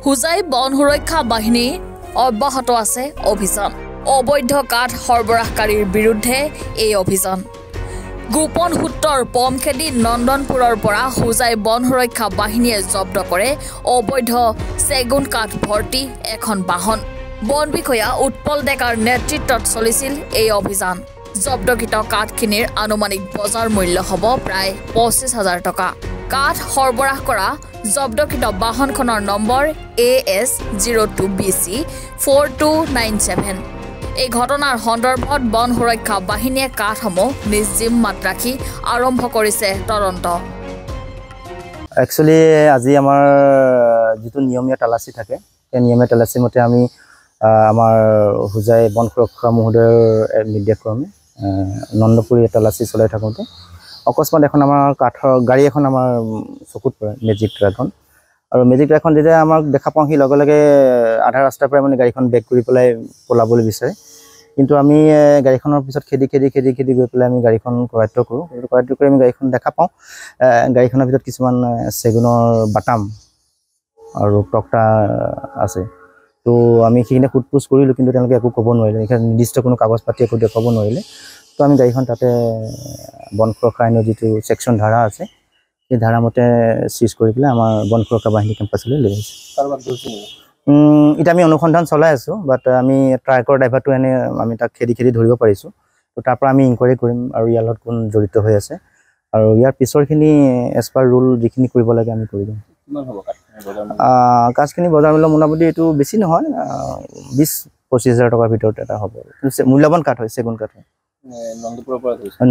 হুজাই বন সুৰক্ষা বাহিনী অব্যাহত আছে অভিযান অবৈধ কাঠ সৰবৰাহকাৰীৰ বিৰুদ্ধে এই অভিযান গোপন সূত্ৰৰ পমখেদি নন্দনপুৰৰ পৰা হুজাই বন সুৰক্ষা বাহিনীয়ে জব্দ কৰে অবৈধ চেগুন কাঠ ভৰ্তি এখন বাহন বন বিষয়া উৎপল ডেকাৰ নেতৃত্বত চলিছিল এই অভিযান জব্দকৃত কাঠখিনিৰ আনুমানিক বজাৰ মূল্য হ'ব প্ৰায় 25,000 টকা কাঠ সৰবৰাহ কৰা জব্দকৃত বাহনখনৰ নম্বৰ AS02BC 4297 এই ঘটনাৰ সন্দৰ্ভত বন সুৰক্ষা বাহিনীয়ে কাঠসমূহ নিজ জিম্মাত ৰাখি আৰম্ভ কৰিছে তদন্ত একচুয়ালি আজি আমাৰ যেটো নিয়মীয়া তালাচী থাকে এই নিয়মীয়া তালাচী মতে আমি আমাৰ হুজাই বন সুৰক্ষা মহোদয়ৰ নিৰ্দেশক্ৰমে নন্দপুৰী তালাচী চলাই থাকোঁতে অকস্মাত এখন আমাৰ কাঠৰ গাড়ী এখন আমাৰ চকুত পৰে মেজিক ট্ৰাকখন আৰু মেজিক ট্ৰাকখন যেতিয়া আমাক দেখা পাওঁ সি লগে লগে আধা ৰাস্তাৰ পৰা মানে গাড়ীখন বেক কৰি পেলাই পলাবলৈ বিচাৰে কিন্তু আমি গাড়ীখনৰ পিছত খেদি গৈ পেলাই আমি গাড়ীখন কৰায়ত্ব কৰোঁ কৰায়ত্ব কৰি আমি গাড়ীখন দেখা পাওঁ গাড়ীখনৰ ভিতৰত কিছুমান চেগুনৰ বাটাম আৰু টকটা আছে তো আমি সেইখিনি ফুটপুছ কৰিলোঁ কিন্তু তেওঁলোকে একো ক'ব নোৱাৰিলে এইখন নিৰ্দিষ্ট কোনো কাগজ পাতি একো দেখুৱাব নোৱাৰিলে তো আমি গাড়ীখন তাতে বন সুৰক্ষা আইনৰ যিটো ছেকশ্যন ধাৰা আছে সেই ধাৰা মতে চিজ কৰি পেলাই আমাৰ বন সুৰক্ষা বাহিনী কেম্পাছলৈ লৈ আহিছোঁ এতিয়া আমি অনুসন্ধান চলাই আছোঁ বাট আমি ট্ৰাকৰ ড্ৰাইভাৰটো এনে আমি তাক খেদি ধৰিব পাৰিছোঁ তো তাৰ পৰা আমি ইনকুৱাৰী কৰিম আৰু ইয়াৰ লগত কোন জড়িত হৈ আছে আৰু ইয়াৰ পিছৰখিনি এজ পাৰ ৰুল যিখিনি কৰিব লাগে আমি কৰি দিম কাঠখিনি বজাৰ মূল্য মোটামুটি এইটো বেছি নহয় 20-25,000 টকাৰ ভিতৰত এটা হ'ব মূল্যৱান কাঠ হয় চেগুন কাঠ হয়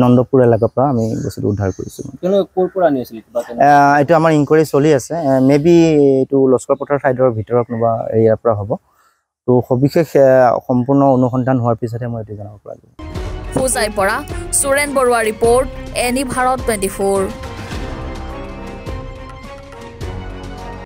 নন্দপুৰ এলেকাৰ পৰা আমি বস্তুটো উদ্ধাৰ কৰিছোঁ এইটো আমাৰ ইনকুৱাৰী চলি আছে মেবি এইটো লস্কৰ পথাৰ ছাইডৰ ভিতৰত কোনোবা এৰিয়াৰ পৰা হ'ব তো সবিশেষ সম্পূৰ্ণ অনুসন্ধান হোৱাৰ পিছতহে মই এইটো জনাব পাৰিম হুজাইৰ পৰা সুৰেন বৰুৱা ৰিপৰ্ট এনি ভাৰত 24